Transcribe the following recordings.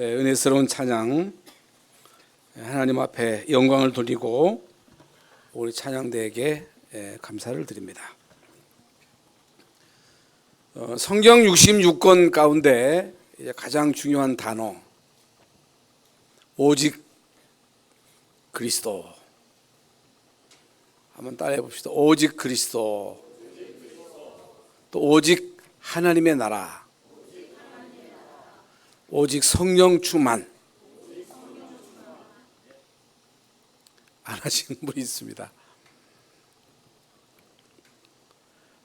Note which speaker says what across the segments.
Speaker 1: 은혜스러운 찬양, 하나님 앞에 영광을 돌리고 우리 찬양대에게 감사를 드립니다. 성경 66권 가운데 가장 중요한 단어, 오직 그리스도. 한번 따라해 봅시다. 오직 그리스도. 또 오직 하나님의 나라. 오직 성령 충만. 안 하시는 분이 있습니다.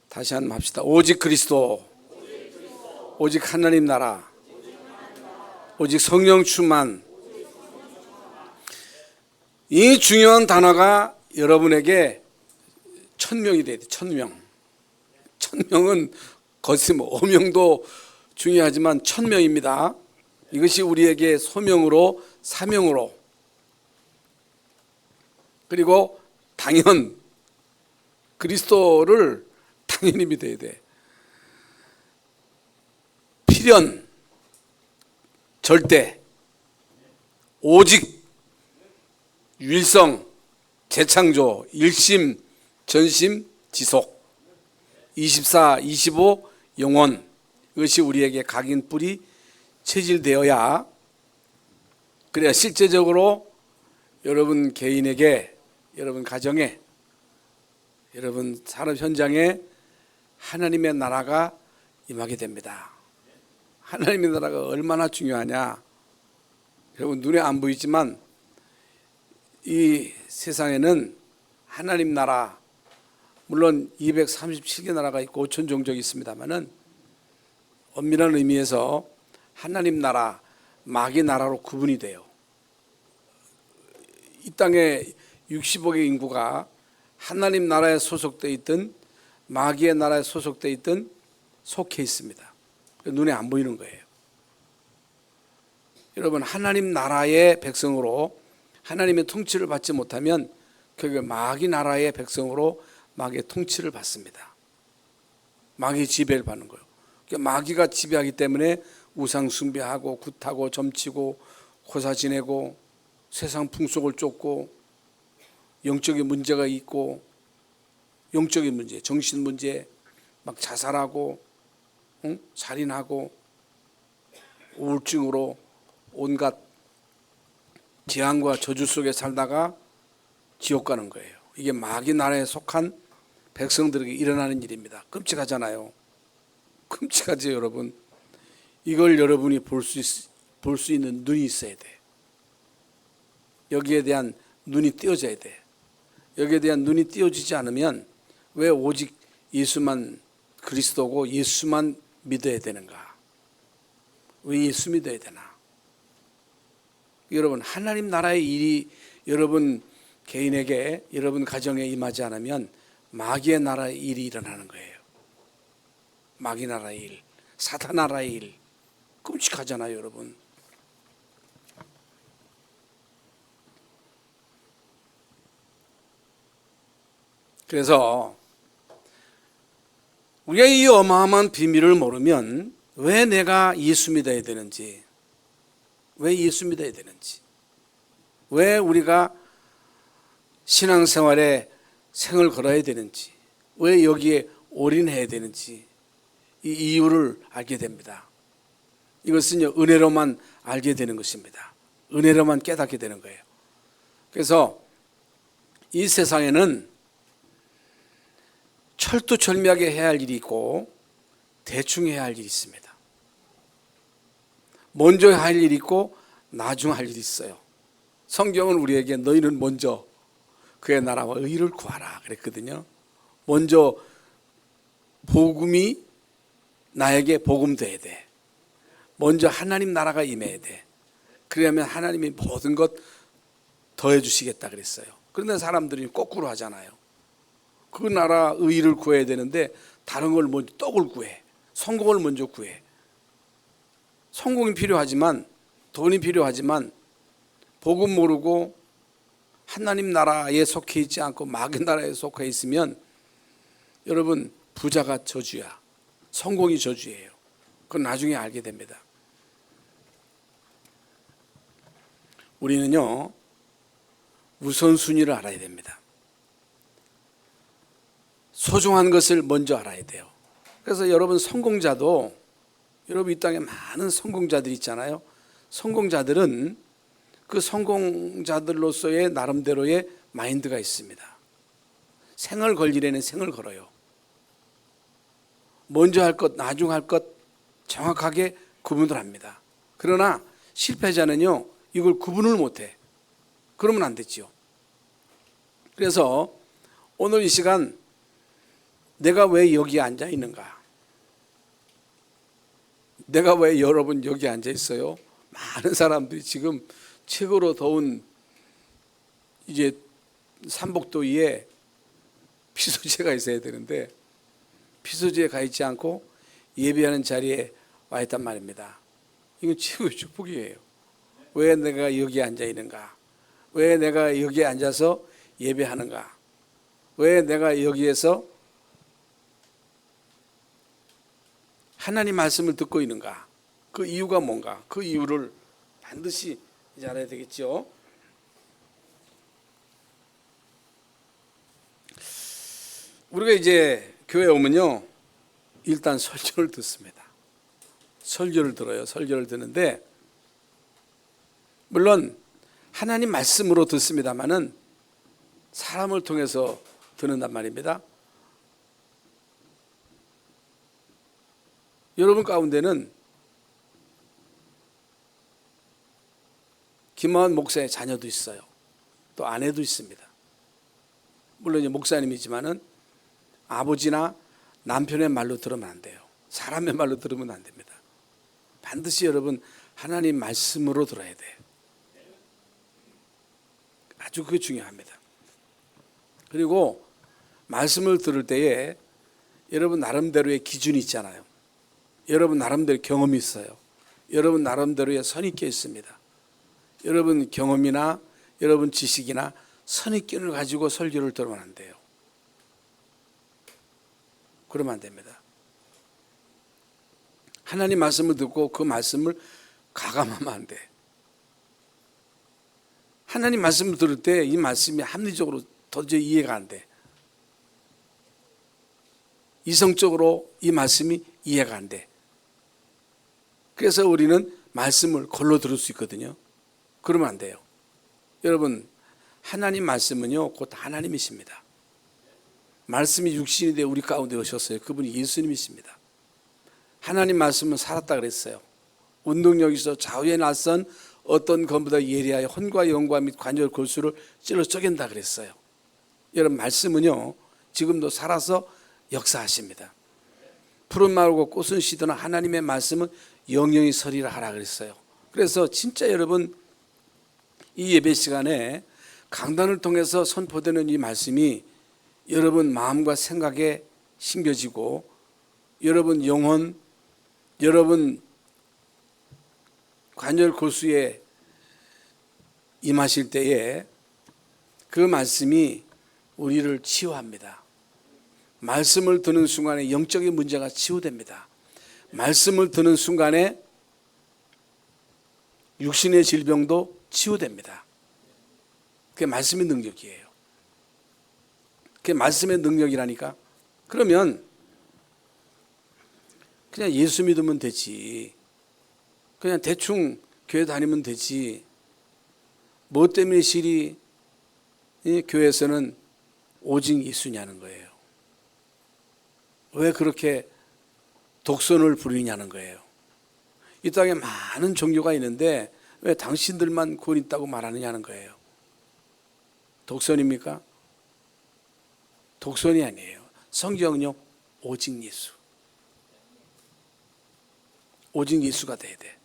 Speaker 1: 다시 한번 합시다. 오직 그리스도. 오직 하나님 나라. 오직 성령 충만. 이 중요한 단어가 여러분에게 1000명이 돼야 돼. 1000명. 1000명은 거짓 어명도 중요하지만 1000명입니다. 이것이 우리에게 소명으로, 사명으로, 그리고 당연, 그리스도를 당연히 믿어야 돼. 필연, 절대, 오직, 유일성, 재창조, 일심, 전심, 지속, 24, 25, 영원. 이것이 우리에게 각인 뿌리 체질되어야, 그래야 실제적으로 여러분 개인에게, 여러분 가정에, 여러분 산업 현장에 하나님의 나라가 임하게 됩니다. 하나님의 나라가 얼마나 중요하냐. 여러분 눈에 안 보이지만 이 세상에는 하나님 나라, 물론 237개 나라가 있고 5천 종족이 있습니다만은 엄밀한 의미에서 하나님 나라, 마귀 나라로 구분이 돼요. 이 땅에 60억의 인구가 하나님 나라에 소속되어 있든 마귀의 나라에 소속되어 있든 속해 있습니다. 눈에 안 보이는 거예요. 여러분 하나님 나라의 백성으로 하나님의 통치를 받지 못하면 결국 마귀 나라의 백성으로 마귀의 통치를 받습니다. 마귀의 지배를 받는 거예요. 마귀가 지배하기 때문에 우상 숭배하고 굿하고 점치고 고사 지내고 세상 풍속을 쫓고 영적인 문제가 있고 영적인 문제, 정신 문제, 막 자살하고 살인하고 우울증으로 온갖 재앙과 저주 속에 살다가 지옥 가는 거예요. 이게 마귀 나라에 속한 백성들에게 일어나는 일입니다. 끔찍하잖아요. 끔찍하죠, 여러분. 이걸 여러분이 볼 수 있는 눈이 있어야 돼. 여기에 대한 눈이 띄어져야 돼. 여기에 대한 눈이 띄어지지 않으면 왜 오직 예수만 그리스도고 예수만 믿어야 되는가? 왜 예수 믿어야 되나? 여러분 하나님 나라의 일이 여러분 개인에게, 여러분 가정에 임하지 않으면 마귀의 나라의 일이 일어나는 거예요. 마귀 나라의 일, 사탄 나라의 일. 끔찍하잖아요, 여러분. 그래서 우리가 이 어마어마한 비밀을 모르면 왜 내가 예수 믿어야 되는지, 왜 예수 믿어야 되는지, 왜 우리가 신앙생활에 생을 걸어야 되는지, 왜 여기에 올인해야 되는지 이 이유를 알게 됩니다. 이것은 은혜로만 알게 되는 것입니다. 은혜로만 깨닫게 되는 거예요. 그래서 이 세상에는 철두철미하게 해야 할 일이 있고 대충 해야 할 일이 있습니다. 먼저 할 일이 있고 나중 할 일이 있어요. 성경은 우리에게 너희는 먼저 그의 나라와 의를 구하라 그랬거든요. 먼저 복음이 나에게 복음돼야 돼. 먼저 하나님 나라가 임해야 돼. 그러면 하나님이 모든 것 더해 주시겠다 그랬어요. 그런데 사람들이 거꾸로 하잖아요. 그 나라 의를 구해야 되는데 다른 걸 먼저, 떡을 구해. 성공을 먼저 구해. 성공이 필요하지만, 돈이 필요하지만 복음 모르고 하나님 나라에 속해 있지 않고 마귀 나라에 속해 있으면 여러분 부자가 저주야. 성공이 저주예요. 그건 나중에 알게 됩니다. 우리는요, 우선순위를 알아야 됩니다. 소중한 것을 먼저 알아야 돼요. 그래서 여러분 성공자도, 여러분 이 땅에 많은 성공자들이 있잖아요. 성공자들은 그 성공자들로서의 나름대로의 마인드가 있습니다. 생을 걸 일에는 생을 걸어요. 먼저 할 것, 나중 할 것 정확하게 구분을 합니다. 그러나 실패자는요, 이걸 구분을 못해. 그러면 안 되지요. 그래서 오늘 이 시간 내가 왜 여기에 앉아 있는가? 내가 왜 여러분 여기 앉아 있어요? 많은 사람들이 지금 최고로 더운 이제 삼복도위에 피소지가 있어야 되는데 피소지에 가 있지 않고 예배하는 자리에 와 있단 말입니다. 이건 최고의 축복이에요. 왜 내가 여기에 앉아 있는가? 왜 내가 여기에 앉아서 예배하는가? 왜 내가 여기에서 하나님 말씀을 듣고 있는가? 그 이유가 뭔가? 그 이유를 반드시 이제 알아야 되겠죠. 우리가 이제 교회에 오면요, 일단 설교를 듣습니다. 설교를 들어요. 설교를 듣는데 물론 하나님 말씀으로 듣습니다마는 사람을 통해서 듣는단 말입니다. 여러분 가운데는 김하원 목사의 자녀도 있어요. 또 아내도 있습니다. 물론 이제 목사님이지만은 아버지나 남편의 말로 들으면 안 돼요. 사람의 말로 들으면 안 됩니다. 반드시 여러분 하나님 말씀으로 들어야 돼요. 아주 그게 중요합니다. 그리고 말씀을 들을 때에 여러분 나름대로의 기준이 있잖아요. 여러분 나름대로 경험이 있어요. 여러분 나름대로의 선입견이 있습니다. 여러분 경험이나 여러분 지식이나 선입견을 가지고 설교를 들으면 안 돼요. 그러면 안 됩니다. 하나님 말씀을 듣고 그 말씀을 가감하면 안 돼. 하나님 말씀을 들을 때 이 말씀이 합리적으로 도저히 이해가 안 돼. 이성적으로 이 말씀이 이해가 안 돼. 그래서 우리는 말씀을 걸러 들을 수 있거든요. 그러면 안 돼요. 여러분, 하나님 말씀은요, 곧 하나님이십니다. 말씀이 육신이 되어 우리 가운데 오셨어요. 그분이 예수님이십니다. 하나님 말씀은 살았다 그랬어요. 운동력에서 좌우에 낯선 어떤 것보다 예리하여 혼과 영과 및 관절 골수를 찔러 쪼갠다 그랬어요. 여러분 말씀은요, 지금도 살아서 역사하십니다. 푸른 마르고 꽃은 시드나 하나님의 말씀은 영영이 서리라 하라 그랬어요. 그래서 진짜 여러분 이 예배 시간에 강단을 통해서 선포되는 이 말씀이 여러분 마음과 생각에 심겨지고 여러분 영혼, 여러분 관절 골수에 임하실 때에 그 말씀이 우리를 치유합니다. 말씀을 듣는 순간에 영적인 문제가 치유됩니다. 말씀을 듣는 순간에 육신의 질병도 치유됩니다. 그게 말씀의 능력이에요. 그게 말씀의 능력이라니까. 그러면 그냥 예수 믿으면 되지. 그냥 대충 교회 다니면 되지. 뭐 때문에 실이 교회에서는 오직 예수냐는 거예요. 왜 그렇게 독선을 부리냐는 거예요. 이 땅에 많은 종교가 있는데 왜 당신들만 구원 있다고 말하느냐는 거예요. 독선입니까? 독선이 아니에요. 성경은요, 오직 예수. 오직 예수가 돼야 돼.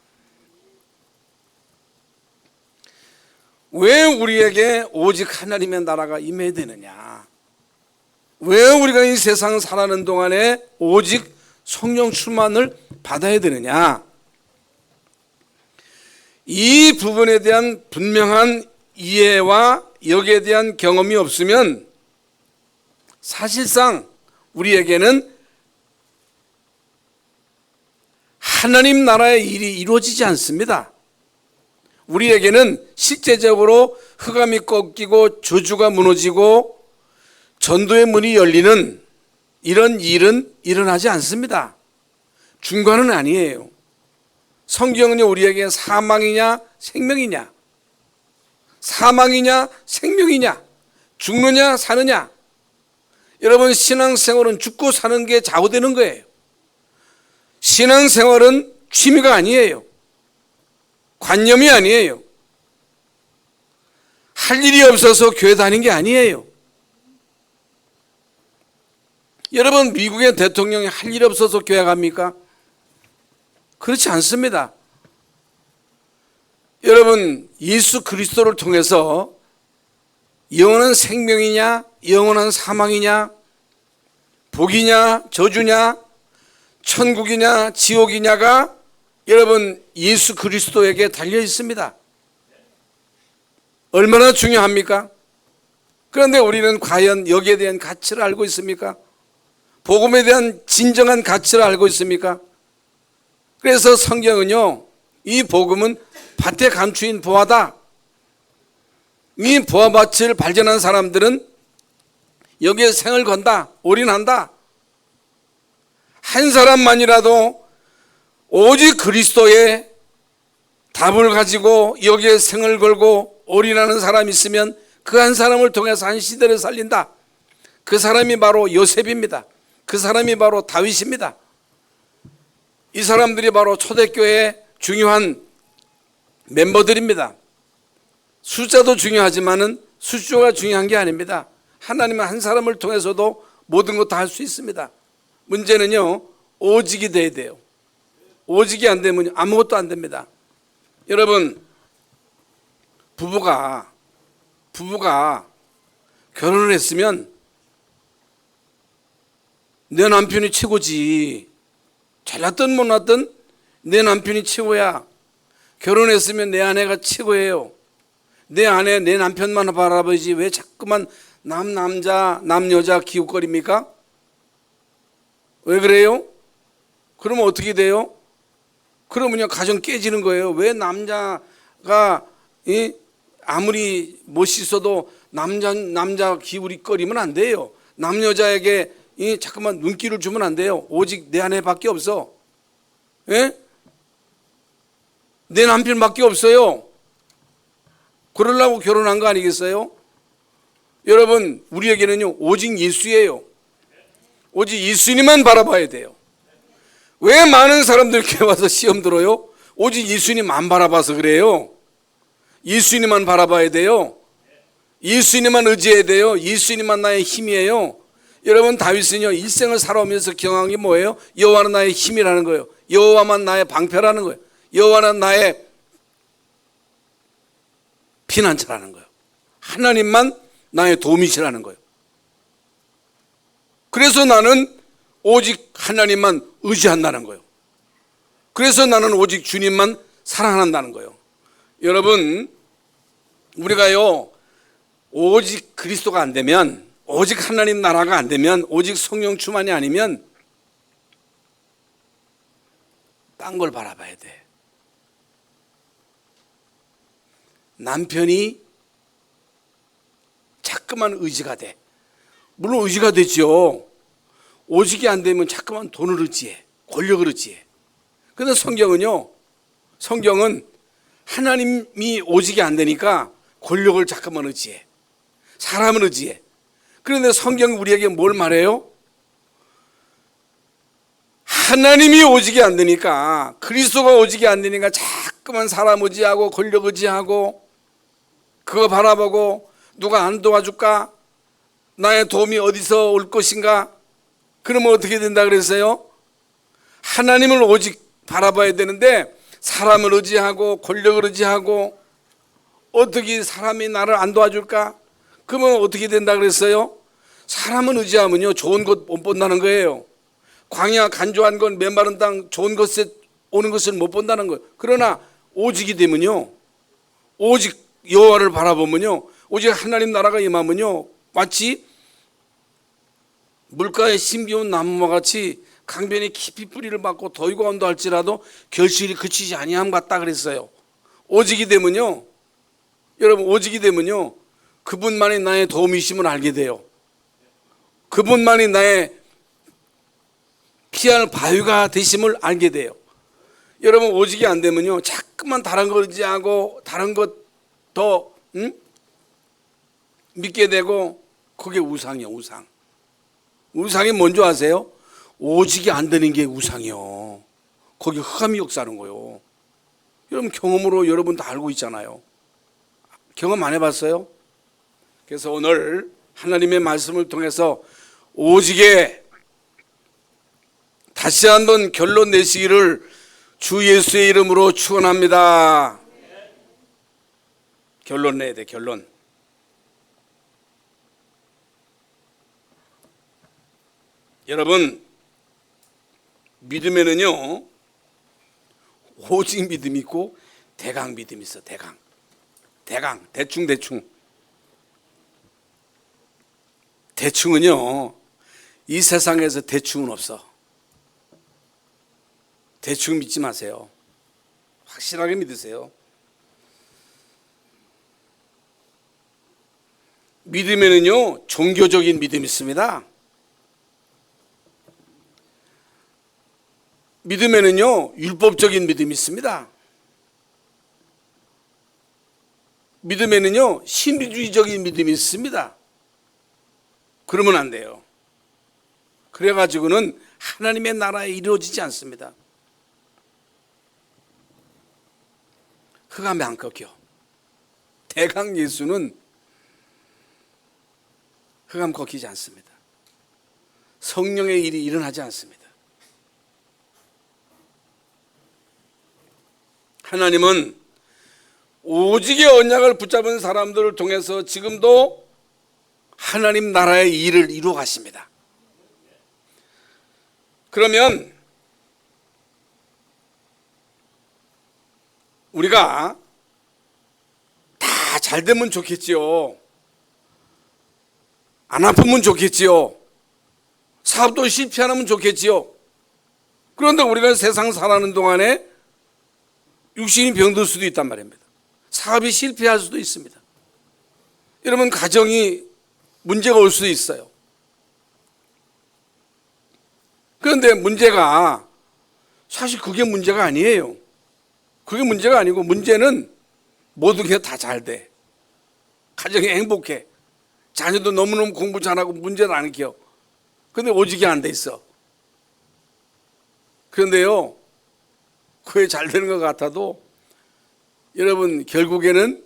Speaker 1: 왜 우리에게 오직 하나님의 나라가 임해야 되느냐? 왜 우리가 이 세상 살아가는 동안에 오직 성령 충만을 받아야 되느냐? 이 부분에 대한 분명한 이해와 여기에 대한 경험이 없으면 사실상 우리에게는 하나님 나라의 일이 이루어지지 않습니다. 우리에게는 실제적으로 흑암이 꺾이고 저주가 무너지고 전도의 문이 열리는 이런 일은 일어나지 않습니다. 중간은 아니에요. 성경은요, 우리에게 사망이냐 생명이냐, 사망이냐 생명이냐, 죽느냐 사느냐. 여러분, 신앙생활은 죽고 사는 게 좌우되는 거예요. 신앙생활은 취미가 아니에요. 관념이 아니에요. 할 일이 없어서 교회 다닌 게 아니에요. 여러분, 미국의 대통령이 할 일이 없어서 교회 갑니까? 그렇지 않습니다. 여러분, 예수 그리스도를 통해서 영원한 생명이냐 영원한 사망이냐, 복이냐 저주냐, 천국이냐 지옥이냐가 여러분 예수 그리스도에게 달려 있습니다. 얼마나 중요합니까? 그런데 우리는 과연 여기에 대한 가치를 알고 있습니까? 복음에 대한 진정한 가치를 알고 있습니까? 그래서 성경은요, 이 복음은 밭에 감추인 보화다. 이 보화밭을 발견한 사람들은 여기에 생을 건다, 올인한다. 한 사람만이라도 오직 그리스도의 답을 가지고 여기에 생을 걸고 올인하는 사람이 있으면 그 한 사람을 통해서 한 시대를 살린다. 그 사람이 바로 요셉입니다. 그 사람이 바로 다윗입니다. 이 사람들이 바로 초대교회의 중요한 멤버들입니다. 숫자도 중요하지만은 숫자가 중요한 게 아닙니다. 하나님은 한 사람을 통해서도 모든 것 다 할 수 있습니다. 문제는요, 오직이 돼야 돼요. 오직이 안 되면 아무것도 안 됩니다. 여러분, 부부가 결혼을 했으면 내 남편이 최고지. 잘났든 못났든 내 남편이 최고야. 결혼했으면 내 아내가 최고예요. 내 아내, 내 남편만 바라보지 왜 자꾸만 남자, 남여자 기웃거립니까? 왜 그래요? 그러면 어떻게 돼요? 그러면요, 가정 깨지는 거예요. 왜 남자가 아무리 멋있어도 남자 기웃거리면 안 돼요. 남여자에게 자꾸만 눈길을 주면 안 돼요. 오직 내 아내밖에 없어. 예? 내 남편밖에 없어요. 그러려고 결혼한 거 아니겠어요? 여러분, 우리에게는요, 오직 예수예요. 오직 예수님만 바라봐야 돼요. 왜 많은 사람들 이렇게 와서 시험 들어요? 오직 예수님만 바라봐서 그래요. 예수님만 바라봐야 돼요. 예수님만 의지해야 돼요. 예수님만 나의 힘이에요. 여러분, 다윗은요, 일생을 살아오면서 경험한 게 뭐예요? 여호와는 나의 힘이라는 거예요. 여호와만 나의 방패라는 거예요. 여호와는 나의 피난처라는 거예요. 하나님만 나의 도움이시라는 거예요. 그래서 나는 오직 하나님만 의지한다는 거예요. 그래서 나는 오직 주님만 사랑한다는 거예요. 여러분, 우리가요, 오직 그리스도가 안 되면, 오직 하나님 나라가 안 되면, 오직 성령 충만이 아니면 딴 걸 바라봐야 돼. 남편이 자꾸만 의지가 돼. 물론 의지가 되죠. 오직이 안 되면 자꾸만 돈을 의지해, 권력을 의지해. 그런데 성경은 하나님이 오직이 안 되니까 권력을 자꾸만 의지해, 사람을 의지해. 그런데 성경이 우리에게 뭘 말해요? 하나님이 오직이 안 되니까, 그리스도가 오직이 안 되니까 자꾸만 사람 의지하고 권력 의지하고 그거 바라보고 누가 안 도와줄까? 나의 도움이 어디서 올 것인가? 그러면 어떻게 된다 그랬어요? 하나님을 오직 바라봐야 되는데 사람을 의지하고 권력을 의지하고 어떻게 사람이 나를 안 도와줄까? 그러면 어떻게 된다 그랬어요? 사람을 의지하면요, 좋은 것 못 본다는 거예요. 광야 간조한 건 메마른 땅 좋은 것에 오는 것을 못 본다는 거예요. 그러나 오직이 되면요, 오직 여호와를 바라보면요, 오직 하나님 나라가 임하면요, 마치 물가에 심기운 나무와 같이 강변에 깊이 뿌리를 받고 더위가 온다 할지라도 결실이 그치지 아니함 같다 그랬어요. 오직이 되면요, 여러분 오직이 되면요, 그분만이 나의 도움이심을 알게 돼요. 그분만이 나의 피할 바위가 되심을 알게 돼요. 여러분 오직이 안 되면요, 자꾸만 다른 걸 의지하고 다른 것 더 믿게 되고, 그게 우상이요. 우상이 뭔지 아세요? 오직이 안 되는 게 우상이요. 거기 흑암이 역사하는 거요. 여러분 경험으로 여러분 다 알고 있잖아요. 경험 안 해봤어요? 그래서 오늘 하나님의 말씀을 통해서 오직에 다시 한번 결론 내시기를 주 예수의 이름으로 축원합니다. 결론 내야 돼, 결론. 여러분, 믿음에는요, 오직 믿음이 있고 대강 믿음이 있어. 대강, 대충은요, 이 세상에서 대충은 없어. 대충 믿지 마세요. 확실하게 믿으세요. 믿음에는요, 종교적인 믿음이 있습니다. 믿음에는요, 율법적인 믿음이 있습니다. 믿음에는요, 신비주의적인 믿음이 있습니다. 그러면 안 돼요. 그래가지고는 하나님의 나라에 이루어지지 않습니다. 흑암에 안 꺾여. 대강 예수는 흑암 꺾이지 않습니다. 성령의 일이 일어나지 않습니다. 하나님은 오직의 언약을 붙잡은 사람들을 통해서 지금도 하나님 나라의 일을 이루어 가십니다. 그러면 우리가 다 잘 되면 좋겠지요. 안 아프면 좋겠지요. 사업도 실패 안 하면 좋겠지요. 그런데 우리가 세상 살아가는 동안에 육신이 병들 수도 있단 말입니다. 사업이 실패할 수도 있습니다. 여러분 가정이 문제가 올 수도 있어요. 그런데 문제가 사실 그게 문제가 아니에요. 그게 문제가 아니고, 문제는 모든 게 다 잘 돼. 가정이 행복해. 자녀도 너무너무 공부 잘하고 문제를 안 일으켜. 그런데 오직이 안 돼 있어. 그런데요, 그게 잘 되는 것 같아도 여러분 결국에는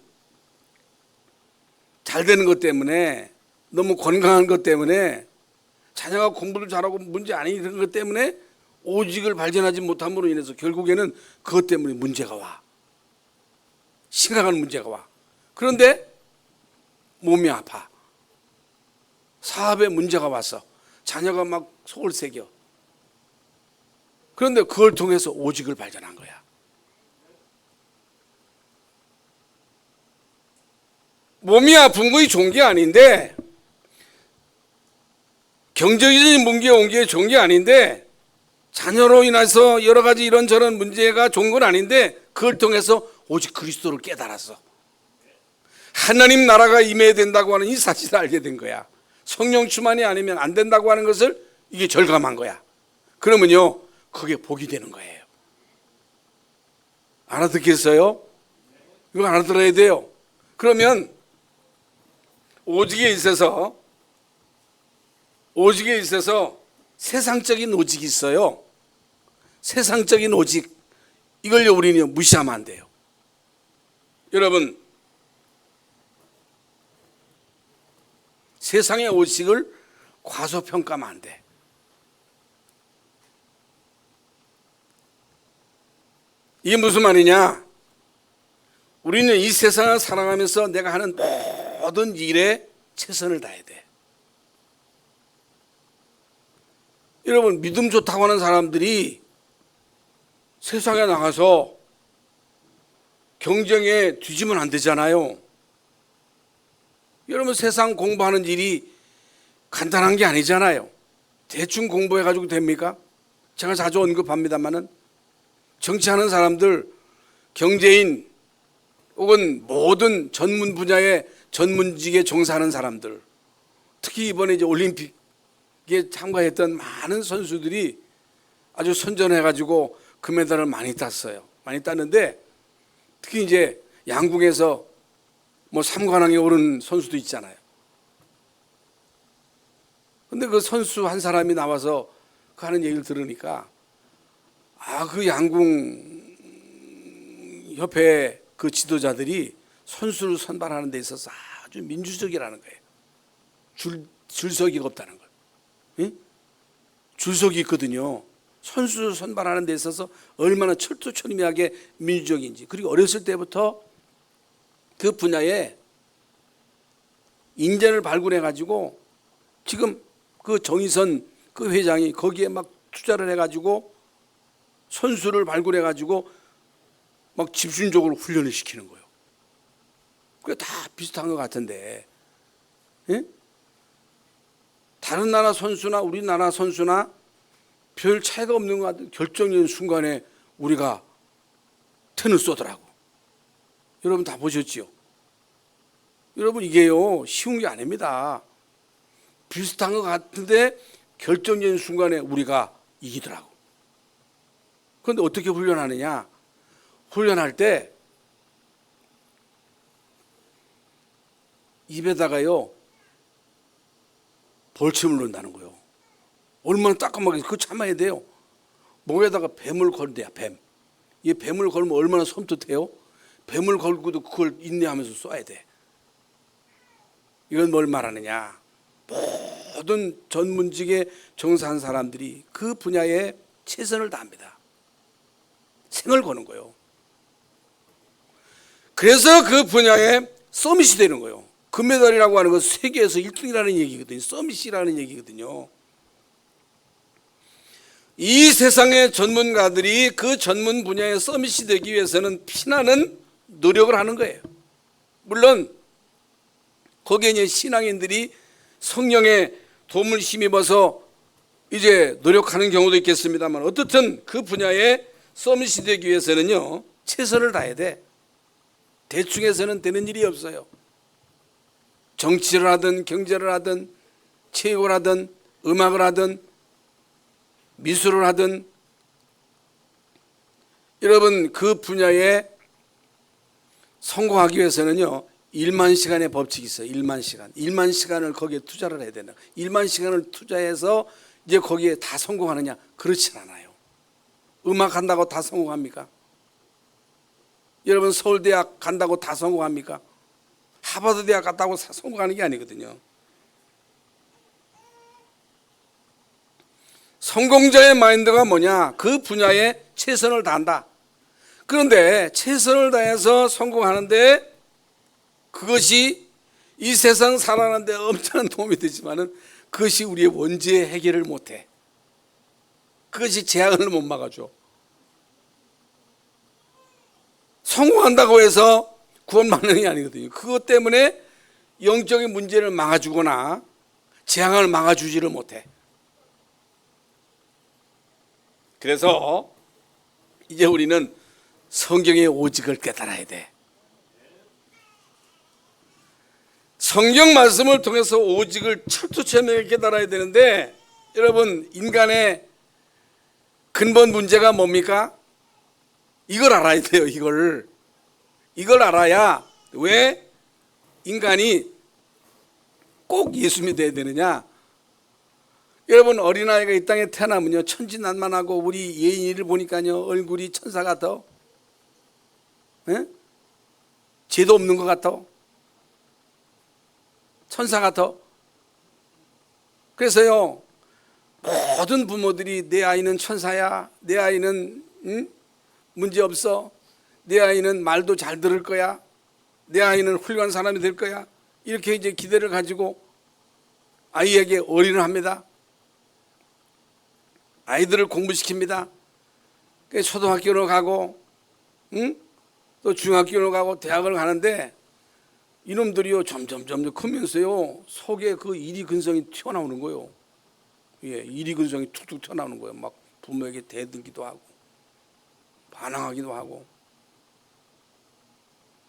Speaker 1: 잘 되는 것 때문에, 너무 건강한 것 때문에, 자녀가 공부를 잘하고 문제 안 일으키는 것 때문에 오직을 발견하지 못함으로 인해서 결국에는 그것 때문에 문제가 와. 심각한 문제가 와. 그런데 몸이 아파. 사업에 문제가 왔어. 자녀가 막 속을 새겨. 그런데 그걸 통해서 오직을 발견한 거야. 몸이 아픈 것이 좋은 게 아닌데, 경제적인 문제 온 게 좋은 게 아닌데, 자녀로 인해서 여러 가지 이런저런 문제가 좋은 건 아닌데, 그걸 통해서 오직 그리스도를 깨달았어. 하나님 나라가 임해야 된다고 하는 이 사실을 알게 된 거야. 성령 충만이 아니면 안 된다고 하는 것을 이게 절감한 거야. 그러면요, 그게 복이 되는 거예요. 알아듣겠어요? 이거 알아들어야 돼요. 그러면 오직에 있어서 세상적인 오직이 있어요. 세상적인 오직, 이걸 우리는 무시하면 안 돼요. 여러분, 세상의 오직을 과소평가하면 안 돼. 이게 무슨 말이냐? 우리는 이 세상을 살아가면서 내가 하는 모든 일에 최선을 다해야 돼. 여러분, 믿음 좋다고 하는 사람들이 세상에 나가서 경쟁에 뒤지면 안 되잖아요. 여러분, 세상 공부하는 일이 간단한 게 아니잖아요. 대충 공부해가지고 됩니까? 제가 자주 언급합니다만은, 정치하는 사람들, 경제인, 혹은 모든 전문 분야의 전문직에 종사하는 사람들, 특히 이번에 이제 올림픽에 참가했던 많은 선수들이 아주 선전해가지고 금메달을 많이 땄어요. 많이 땄는데 특히 이제 양궁에서 뭐 3관왕에 오른 선수도 있잖아요. 근데 그 선수 한 사람이 나와서 그 하는 얘기를 들으니까 그 양궁 협회 그 지도자들이 선수를 선발하는 데 있어서 아주 민주적이라는 거예요. 줄서기가 없다는 거예요. 응? 줄서기 있거든요. 선수 선발하는 데 있어서 얼마나 철두철미하게 민주적인지, 그리고 어렸을 때부터 그 분야에 인재를 발굴해 가지고 지금 그 정의선 그 회장이 거기에 막 투자를 해 가지고 선수를 발굴해 가지고 막 집중적으로 훈련을 시키는 거예요. 그게 다 비슷한 것 같은데, 예? 다른 나라 선수나 우리나라 선수나 별 차이가 없는 것 같은 결정적인 순간에 우리가 턴을 쏘더라고. 여러분 다 보셨지요? 여러분 이게요 쉬운 게 아닙니다. 비슷한 것 같은데 결정적인 순간에 우리가 이기더라고. 그런데 어떻게 훈련하느냐? 훈련할 때 입에다가요 벌침을 넣는다는 거예요. 얼마나 따끔하게 그거 참아야 돼요. 목에다가 뱀을 걸대야 뱀. 이 뱀을 걸면 얼마나 섬뜩해요. 뱀을 걸고도 그걸 인내하면서 쏴야 돼. 이건 뭘 말하느냐? 모든 전문직에 종사한 사람들이 그 분야에 최선을 다합니다. 생을 거는 거예요. 그래서 그 분야에 서밋이 되는 거예요. 금메달이라고 하는 건 세계에서 1등이라는 얘기거든요. 서밋이라는 얘기거든요. 이 세상의 전문가들이 그 전문 분야의 서밋이 되기 위해서는 피나는 노력을 하는 거예요. 물론 거기에 이제 신앙인들이 성령의 도움을 힘입어서 이제 노력하는 경우도 있겠습니다만, 어떻든 그 분야에 서밋이 되기 위해서는요 최선을 다해야 돼. 대충 해서는 되는 일이 없어요. 정치를 하든 경제를 하든 체육을 하든 음악을 하든 미술을 하든, 여러분 그 분야에 성공하기 위해서는요 1만 시간의 법칙이 있어요. 1만 시간. 1만 시간을 거기에 투자를 해야 되나. 1만 시간을 투자해서 이제 거기에 다 성공하느냐? 그렇진 않아요. 음악 한다고 다 성공합니까? 여러분 서울대학 간다고 다 성공합니까? 하버드 대학 갔다고 성공하는 게 아니거든요. 성공자의 마인드가 뭐냐? 그 분야에 최선을 다한다. 그런데 최선을 다해서 성공하는데 그것이 이 세상 살아가는 데 엄청난 도움이 되지만은 그것이 우리의 원죄 해결을 못해. 그것이 재앙을 못 막아줘. 성공한다고 해서 구원받는 게 아니거든요. 그것 때문에 영적인 문제를 막아주거나 재앙을 막아주지를 못해. 그래서 이제 우리는 성경의 오직을 깨달아야 돼. 성경 말씀을 통해서 오직을 철두철미하게 깨달아야 되는데, 여러분 인간의 근본 문제가 뭡니까? 이걸 알아야 돼요. 이걸 알아야 왜 인간이 꼭 예수 믿어야 되느냐? 여러분 어린아이가 이 땅에 태어나면요 천진난만하고 우리 예인이를 보니까요 얼굴이 천사 같아. 에? 죄도 없는 것 같아. 천사 같아. 그래서요 모든 부모들이 내 아이는 천사야, 내 아이는 문제 없어, 내 아이는 말도 잘 들을 거야, 내 아이는 훌륭한 사람이 될 거야, 이렇게 이제 기대를 가지고 아이에게 올인을 합니다. 아이들을 공부시킵니다. 초등학교로 가고 또 중학교로 가고 대학을 가는데 이놈들이요 점점 크면서요 속에 그 이리근성이 튀어나오는 거예요. 예, 이리근성이 툭툭 튀어나오는 거예요. 막 부모에게 대들기도 하고 반항하기도 하고.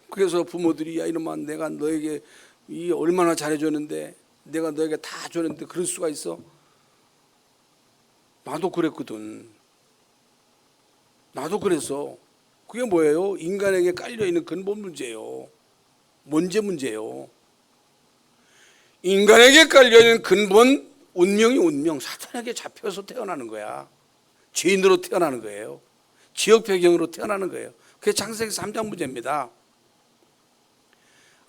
Speaker 1: 그래서 부모들이 야 이놈아 내가 너에게 이 얼마나 잘해줬는데 내가 너에게 다 줬는데 그럴 수가 있어? 나도 그랬거든. 나도 그랬어. 그게 뭐예요? 인간에게 깔려있는 근본 문제예요. 뭔지 문제예요. 인간에게 깔려있는 근본 운명이 운명. 사탄에게 잡혀서 태어나는 거야. 죄인으로 태어나는 거예요. 지역 배경으로 태어나는 거예요. 그게 창세기 3장 문제입니다.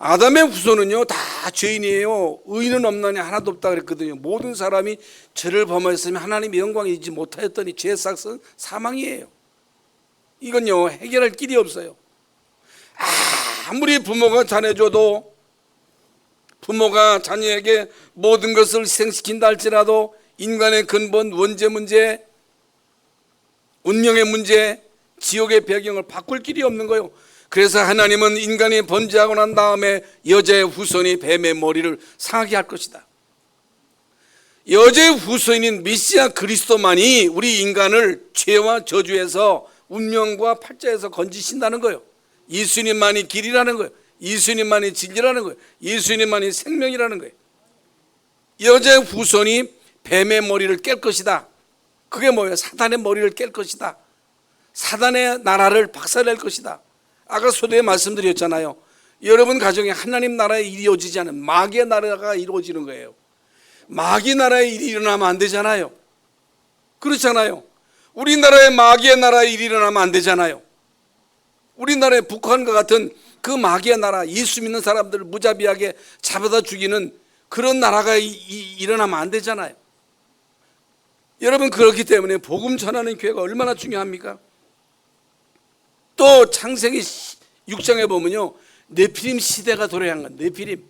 Speaker 1: 아담의 후손은요 다 죄인이에요. 의인은 없나니 하나도 없다 그랬거든요. 모든 사람이 죄를 범하였으면 하나님의 영광이 있지 못하였더니 죄의 삭은 사망이에요. 이건요 해결할 길이 없어요. 아무리 부모가 잘해줘도, 부모가 자녀에게 모든 것을 희생시킨다 할지라도 인간의 근본 원죄 문제, 운명의 문제, 지옥의 배경을 바꿀 길이 없는 거예요. 그래서 하나님은 인간이 범죄하고 난 다음에 여자의 후손이 뱀의 머리를 상하게 할 것이다. 여자의 후손인 메시아 그리스도만이 우리 인간을 죄와 저주에서 운명과 팔자에서 건지신다는 거예요. 예수님만이 길이라는 거예요. 예수님만이 진리라는 거예요. 예수님만이 생명이라는 거예요. 여자의 후손이 뱀의 머리를 깰 것이다. 그게 뭐예요? 사단의 머리를 깰 것이다. 사단의 나라를 박살낼 것이다. 아까 소도에 말씀드렸잖아요. 여러분 가정에 하나님 나라의 일이 이루어지지 않은 마귀의 나라가 이루어지는 거예요. 마귀 나라의 일이 일어나면 안 되잖아요. 그렇잖아요. 우리나라의 마귀의 나라의 일이 일어나면 안 되잖아요. 우리나라의 북한과 같은 그 마귀의 나라, 예수 믿는 사람들을 무자비하게 잡아다 죽이는 그런 나라가 일어나면 안 되잖아요. 여러분 그렇기 때문에 복음 전하는 교회가 얼마나 중요합니까? 또 창세기 6장에 보면요 네피림 시대가 도래한 건 네피림.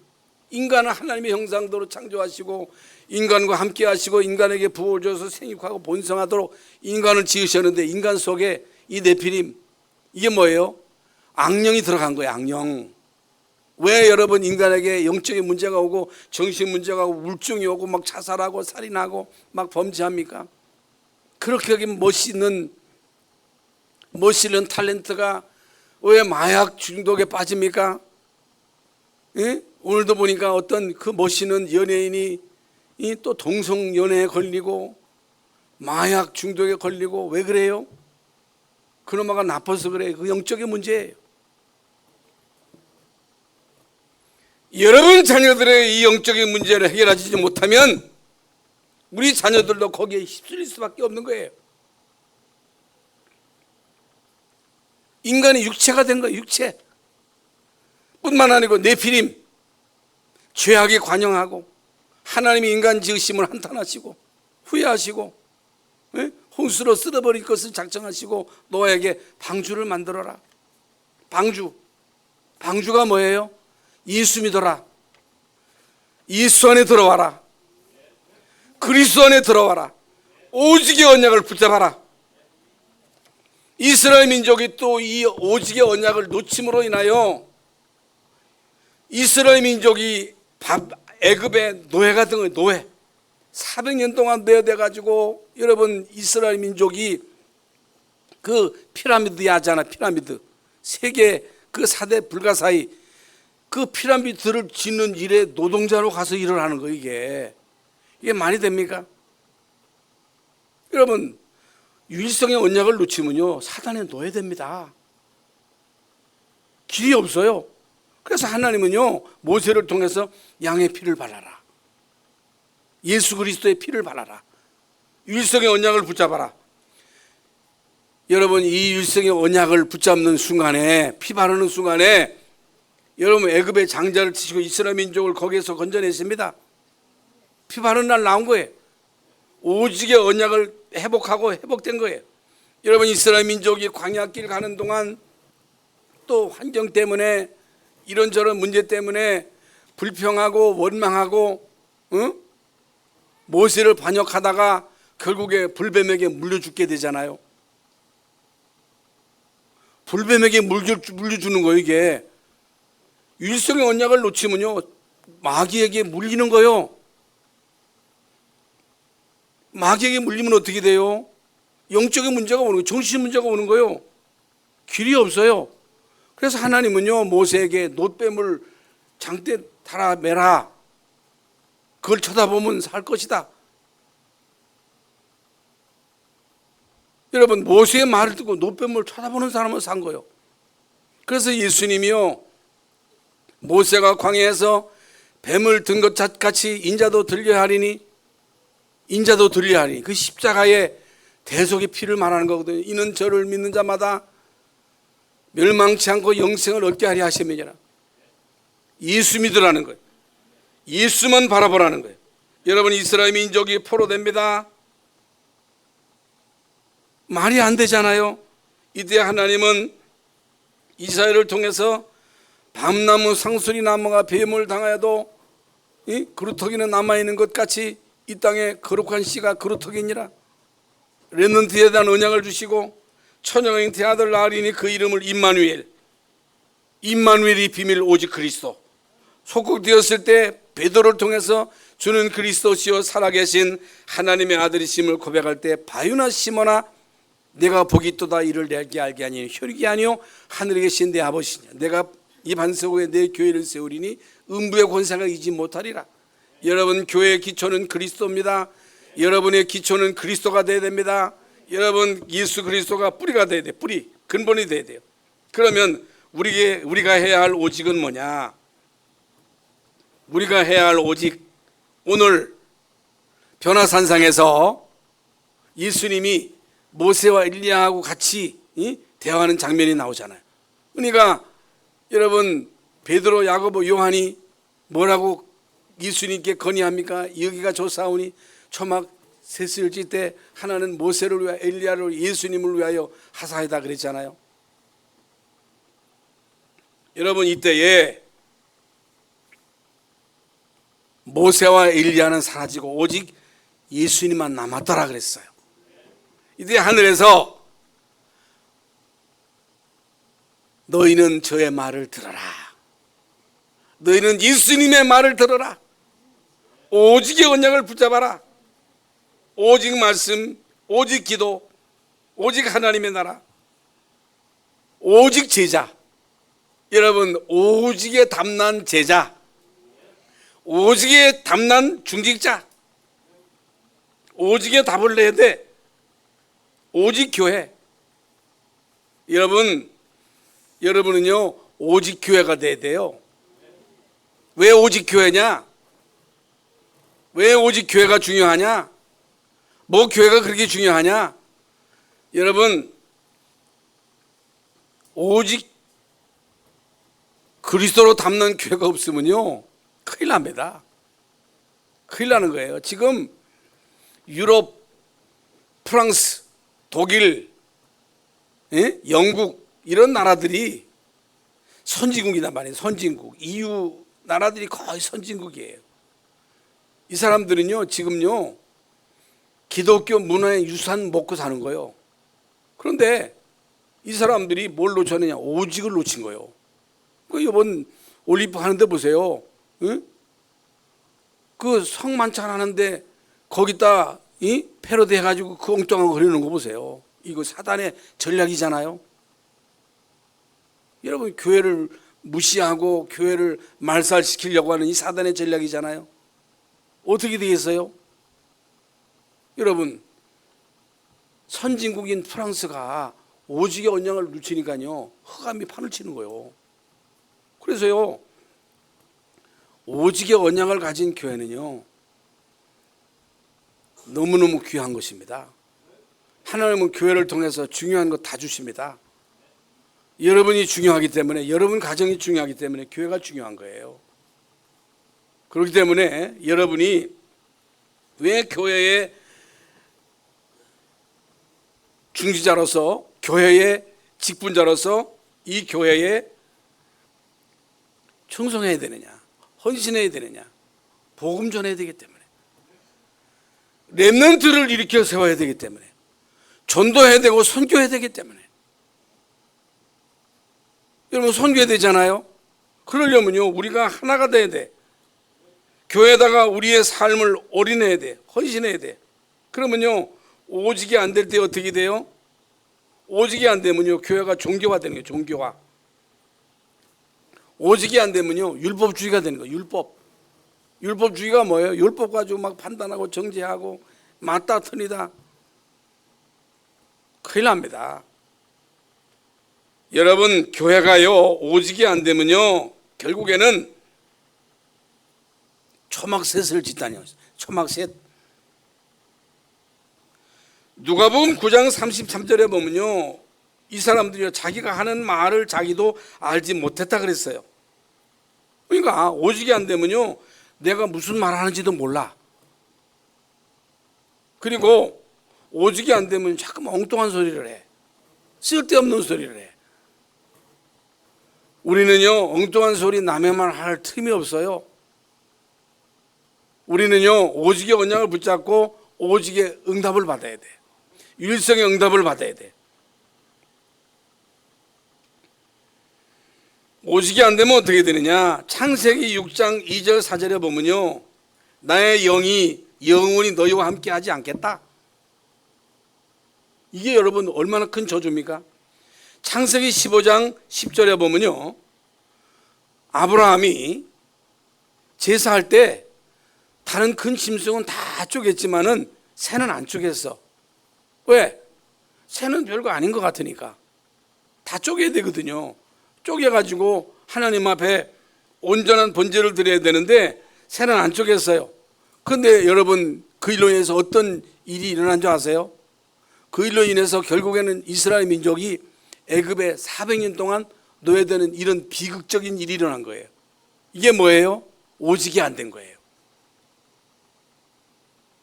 Speaker 1: 인간을 하나님의 형상대로 창조하시고 인간과 함께 하시고 인간에게 부을 줘서 생육하고 번성하도록 인간을 지으셨는데 인간 속에 이 네피림, 이게 뭐예요? 악령이 들어간 거예요. 악령. 왜 여러분 인간에게 영적인 문제가 오고 정신 문제가 오고 우울증이 오고 막 자살하고 살인하고 막 범죄합니까? 그렇게 여긴 멋있는 탤런트가 왜 마약 중독에 빠집니까? 예? 오늘도 보니까 어떤 그 멋있는 연예인이 또 동성연애에 걸리고 마약 중독에 걸리고 왜 그래요? 그놈아가 나빠서 그래요. 그 영적인 문제예요. 여러분 자녀들의 이 영적인 문제를 해결하지 못하면 우리 자녀들도 거기에 휩쓸릴 수밖에 없는 거예요. 인간이 육체가 된 거예요. 육체 뿐만 아니고 네피림, 죄악에 관영하고 하나님이 인간 지으심을 한탄하시고 후회하시고 홍수로 쓸어버릴 것을 작정하시고 노아에게 방주를 만들어라. 방주가 뭐예요? 예수 믿어라. 예수 안에 들어와라. 그리스도 안에 들어와라. 오직의 언약을 붙잡아라. 이스라엘 민족이 또 이 오직의 언약을 놓침으로 인하여 이스라엘 민족이 애굽의 노예가 된 거예요. 노예. 400년 동안 노예돼 가지고 여러분 이스라엘 민족이 그 피라미드 야잖아. 피라미드 세계 그 4대 불가사의 그 피라미드를 짓는 일에 노동자로 가서 일을 하는 거예요. 이게 말이 됩니까? 여러분 유일성의 언약을 놓치면요 사단에 노예됩니다. 길이 없어요. 그래서 하나님은요 모세를 통해서 양의 피를 발라라. 예수 그리스도의 피를 발라라. 유일성의 언약을 붙잡아라. 여러분 이 유일성의 언약을 붙잡는 순간에, 피 바르는 순간에 여러분 애굽의 장자를 치시고 이스라엘 민족을 거기에서 건져냈습니다. 피 바르는 날 나온 거예요. 오직의 언약을 회복하고 회복된 거예요. 여러분 이스라엘 민족이 광야길 가는 동안 또 환경 때문에 이런저런 문제 때문에 불평하고 원망하고 모세를 반역하다가 결국에 불뱀에게 물려 죽게 되잖아요. 불뱀에게 물려주는 거예요. 이게 유일성의 언약을 놓치면요 마귀에게 물리는 거예요. 마귀에게 물리면 어떻게 돼요? 영적인 문제가 오는 거예요. 정신 문제가 오는 거예요. 길이 없어요. 그래서 하나님은요 모세에게 놋뱀을 장대 달아 매라. 그걸 쳐다보면 살 것이다. 여러분 모세의 말을 듣고 놋뱀을 쳐다보는 사람은 산 거예요. 그래서 예수님이요 모세가 광야에서 뱀을 든 것 같이 인자도 들려야 하리니 그 십자가의 대속의 피를 말하는 거거든요. 이는 저를 믿는 자마다 멸망치 않고 영생을 얻게 하리 하심이니라. 예수 믿으라는 거예요. 예수만 바라보라는 거예요. 여러분 이스라엘 민족이 포로됩니다. 말이 안 되잖아요. 이때 하나님은 이스라엘을 통해서 밤나무 상수리 나무가 뱀을 당하여도 그루터기는 남아있는 것 같이 이 땅에 거룩한 씨가 그루터기니라. 렘넌트에 대한 언약을 주시고 천영의 대아들 낳으리니 그 이름을 임마누엘이 비밀 오직 그리스도. 속국되었을 때 베드로를 통해서 주는 그리스도시요 살아계신 하나님의 아들이심을 고백할 때 바유나 시모나 내가 복이 있도다 이를 내게 알게 하니 혈육이 아니요 하늘에 계신 내 아버지냐. 내가 이 반석 위에 내 교회를 세우리니 음부의 권세가 이기지 못하리라. 여러분 교회의 기초는 그리스도입니다. 여러분의 기초는 그리스도가 돼야 됩니다. 여러분 예수 그리스도가 뿌리가 돼야 돼요. 뿌리 근본이 돼야 돼요. 그러면 우리가 해야 할 오직은 뭐냐? 우리가 해야 할 오직, 오늘 변화산상에서 예수님이 모세와 엘리야하고 같이 대화하는 장면이 나오잖아요. 그러니까 여러분 베드로, 야고보, 요한이 뭐라고 예수님께 건의합니까? 여기가 조사오니 초막 셋을 질 때 하나는 모세를 위하여 엘리야를 예수님을 위하여 하사하다 그랬잖아요. 여러분 이때에 모세와 엘리야는 사라지고 오직 예수님만 남았더라 그랬어요. 이때 하늘에서 너희는 저의 말을 들어라. 너희는 예수님의 말을 들어라. 오직의 언약을 붙잡아라. 오직 말씀, 오직 기도, 오직 하나님의 나라, 오직 제자. 여러분 오직에 담난 제자, 오직에 담난 중직자, 오직에 답을 내야 돼. 오직 교회. 여러분은요 오직 교회가 돼야 돼요. 왜 오직 교회냐? 왜 오직 교회가 중요하냐? 뭐 교회가 그렇게 중요하냐? 여러분 오직 그리스도로 담는 교회가 없으면요 큰일 납니다. 큰일 나는 거예요. 지금 유럽, 프랑스, 독일, 영국 이런 나라들이 선진국이란 말이에요. 선진국. EU 나라들이 거의 선진국이에요. 이 사람들은요 지금요 기독교 문화의 유산 먹고 사는 거예요. 그런데 이 사람들이 뭘 놓쳤느냐? 오직을 놓친 거예요. 그 이번 올림픽 하는데 보세요. 그 성만찬 하는데 거기다 패러디 해가지고 그 엉뚱한 거 그리는 거 보세요. 이거 사단의 전략이잖아요. 여러분 교회를 무시하고 교회를 말살시키려고 하는 이 사단의 전략이잖아요. 어떻게 되겠어요? 여러분 선진국인 프랑스가 오직의 언약을 놓치니까요 흑암이 판을 치는 거예요. 그래서요 오직의 언약을 가진 교회는요 너무너무 귀한 것입니다. 하나님은 교회를 통해서 중요한 거 다 주십니다. 여러분이 중요하기 때문에, 여러분 가정이 중요하기 때문에 교회가 중요한 거예요. 그렇기 때문에 여러분이 왜 교회의 중지자로서, 교회의 직분자로서 이 교회에 충성해야 되느냐, 헌신해야 되느냐? 복음 전해야 되기 때문에, 렘넌트를 일으켜 세워야 되기 때문에, 전도해야 되고 선교해야 되기 때문에. 여러분 선교해야 되잖아요. 그러려면요 우리가 하나가 돼야 돼. 교회에다가 우리의 삶을 올인해야 돼. 헌신해야 돼. 그러면요 오직이 안 될 때 어떻게 돼요? 오직이 안 되면요 교회가 종교화되는 거예요. 종교화. 오직이 안 되면요 율법주의가 되는 거예요. 율법주의가 뭐예요? 율법 가지고 막 판단하고 정죄하고 맞다 틀리다 큰일 납니다. 여러분 교회가요 오직이 안 되면요 결국에는 초막셋을 짓다니요. 초막셋. 누가복음 9장 33절에 보면요 이 사람들이 자기가 하는 말을 자기도 알지 못했다 그랬어요. 그러니까 오직이 안 되면요 내가 무슨 말 하는지도 몰라. 그리고 오직이 안 되면 자꾸 엉뚱한 소리를 해. 쓸데없는 소리를 해. 우리는요 엉뚱한 소리 남의 말 할 틈이 없어요. 우리는요 오직의 언약을 붙잡고 오직의 응답을 받아야 돼. 유일성의 응답을 받아야 돼. 오직이 안 되면 어떻게 되느냐? 창세기 6장 2절 4절에 보면요 나의 영이 영원히 너희와 함께 하지 않겠다. 이게 여러분 얼마나 큰 저주입니까? 창세기 15장 10절에 보면요 아브라함이 제사할 때 다른 큰 짐승은 다 쪼갰지만은 새는 안 쪼갰어. 왜? 새는 별거 아닌 것 같으니까 다 쪼개야 되거든요. 쪼개가지고 하나님 앞에 온전한 번제를 드려야 되는데 새는 안 쪼갰어요. 그런데 여러분 그 일로 인해서 어떤 일이 일어난 줄 아세요? 그 일로 인해서 결국에는 이스라엘 민족이 애굽에 400년 동안 노예되는 이런 비극적인 일이 일어난 거예요. 이게 뭐예요? 오직이 안 된 거예요.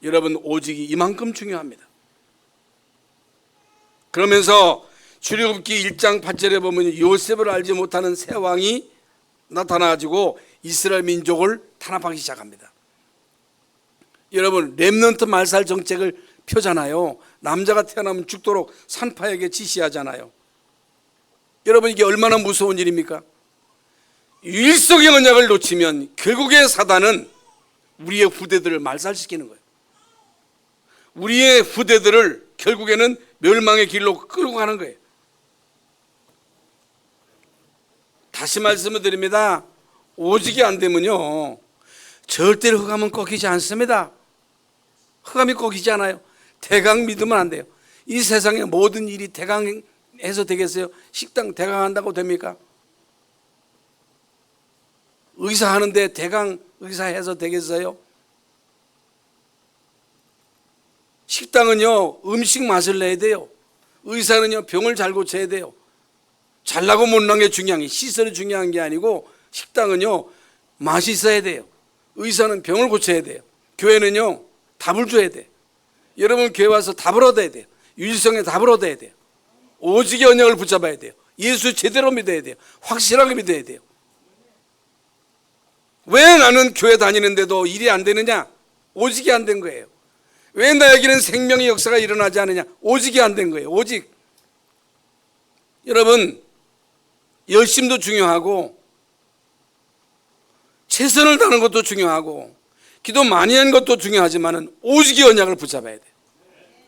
Speaker 1: 여러분 오직이 이만큼 중요합니다. 그러면서 출애굽기 1장 8절에 보면 요셉을 알지 못하는 새 왕이 나타나가지고 이스라엘 민족을 탄압하기 시작합니다. 여러분 렘넌트 말살 정책을 펴잖아요. 남자가 태어나면 죽도록 산파에게 지시하잖아요. 여러분 이게 얼마나 무서운 일입니까? 유일성의 언약을 놓치면 결국에 사단은 우리의 후대들을 말살시키는 거예요. 우리의 후대들을 결국에는 멸망의 길로 끌고 가는 거예요. 다시 말씀을 드립니다. 오직이 안 되면요 절대로 흑암은 꺾이지 않습니다. 흑암이 꺾이지 않아요. 대강 믿으면 안 돼요. 이 세상의 모든 일이 대강해서 되겠어요? 식당 대강한다고 됩니까? 의사 하는데 대강 의사해서 되겠어요? 식당은요 음식 맛을 내야 돼요. 의사는요 병을 잘 고쳐야 돼요. 잘나고 못난 게 중요한 게 시설이 중요한 게 아니고 식당은요 맛이 있어야 돼요. 의사는 병을 고쳐야 돼요. 교회는요 답을 줘야 돼요. 여러분 교회 와서 답을 얻어야 돼요. 유일성의 답을 얻어야 돼요. 오직의 언약을 붙잡아야 돼요. 예수 제대로 믿어야 돼요. 확실하게 믿어야 돼요. 왜 나는 교회 다니는데도 일이 안 되느냐? 오직이 안 된 거예요. 왜 나에게는 생명의 역사가 일어나지 않느냐? 오직이 안 된 거예요. 오직. 여러분 열심도 중요하고 최선을 다하는 것도 중요하고 기도 많이 하는 것도 중요하지만 오직의 언약을 붙잡아야 돼요.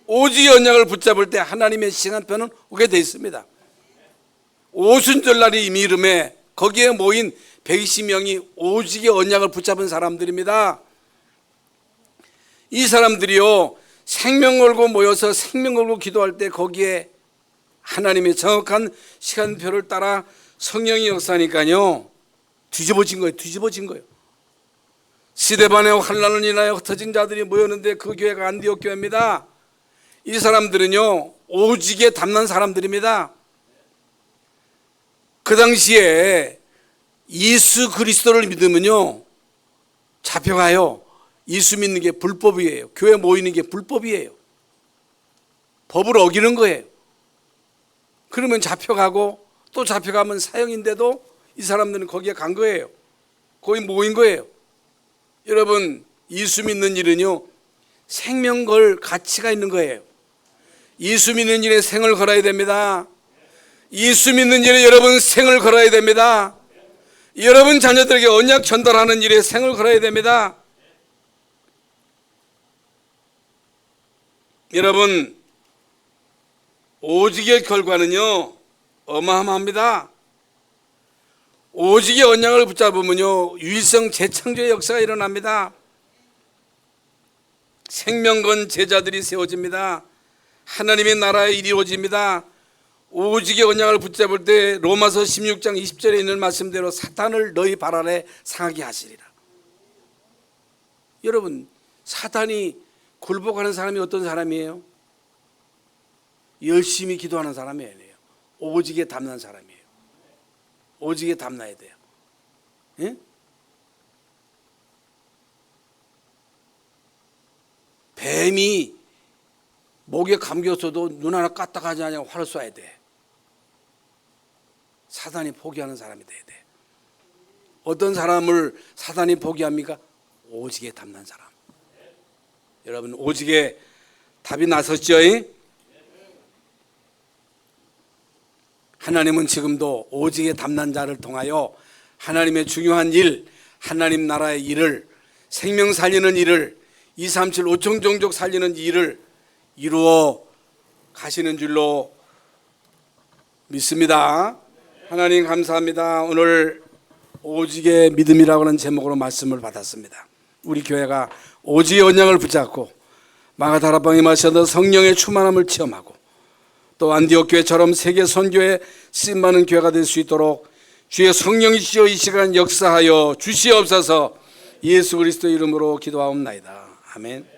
Speaker 1: 오직의 언약을 붙잡을 때 하나님의 시간표는 오게 되어 있습니다. 오순절날이 이미 이름에 거기에 모인 120명이 오직의 언약을 붙잡은 사람들입니다. 이 사람들이요 생명 걸고 모여서 생명 걸고 기도할 때 거기에 하나님의 정확한 시간표를 따라 성령의 역사니까요 뒤집어진 거예요. 스데반의 환난을 인하여 흩어진 자들이 모였는데 그 교회가 안디옥 교회입니다. 이 사람들은요 오직에 담난 사람들입니다. 그 당시에 예수 그리스도를 믿으면요 잡혀가요. 예수 믿는 게 불법이에요. 교회 모이는 게 불법이에요. 법을 어기는 거예요. 그러면 잡혀가고 또 잡혀가면 사형인데도 이 사람들은 거기에 간 거예요. 거기 모인 거예요. 여러분 예수 믿는 일은요 생명 걸 가치가 있는 거예요. 예수 믿는 일에 생을 걸어야 됩니다. 예수 믿는 일에 여러분 생을 걸어야 됩니다. 여러분 자녀들에게 언약 전달하는 일에 생을 걸어야 됩니다. 여러분 오직의 결과는요 어마어마합니다. 오직의 언약을 붙잡으면요 유일성 재창조의 역사가 일어납니다. 생명건 제자들이 세워집니다. 하나님의 나라에 이루어집니다. 오직의 언약을 붙잡을 때 로마서 16장 20절에 있는 말씀대로 사탄을 너희 발 아래 상하게 하시리라. 여러분, 사탄이 굴복하는 사람이 어떤 사람이에요? 열심히 기도하는 사람이 아니에요. 오직에 담는 사람이에요. 오직에 담나야 돼요. 예? 뱀이 목에 감겼어도 눈 하나 까딱하지 않냐고 활을 쏴야 돼. 사단이 포기하는 사람이 돼야 돼. 어떤 사람을 사단이 포기합니까? 오직에 담는 사람. 여러분, 오직에 답이 나섰죠? 하나님은 지금도 오직에 담는 자를 통하여 하나님의 중요한 일, 하나님 나라의 일을, 생명 살리는 일을, 237 5천 종족 살리는 일을 이루어 가시는 줄로 믿습니다. 하나님 감사합니다. 오늘 오직의 믿음이라고 하는 제목으로 말씀을 받았습니다. 우리 교회가 오직의 언약을 붙잡고 마가다락방에 마셔서 성령의 충만함을 체험하고 또 안디옥 교회처럼 세계 선교에 쓰임받는 교회가 될 수 있도록 주의 성령이시여 이 시간 역사하여 주시옵소서. 예수 그리스도 이름으로 기도하옵나이다. 아멘.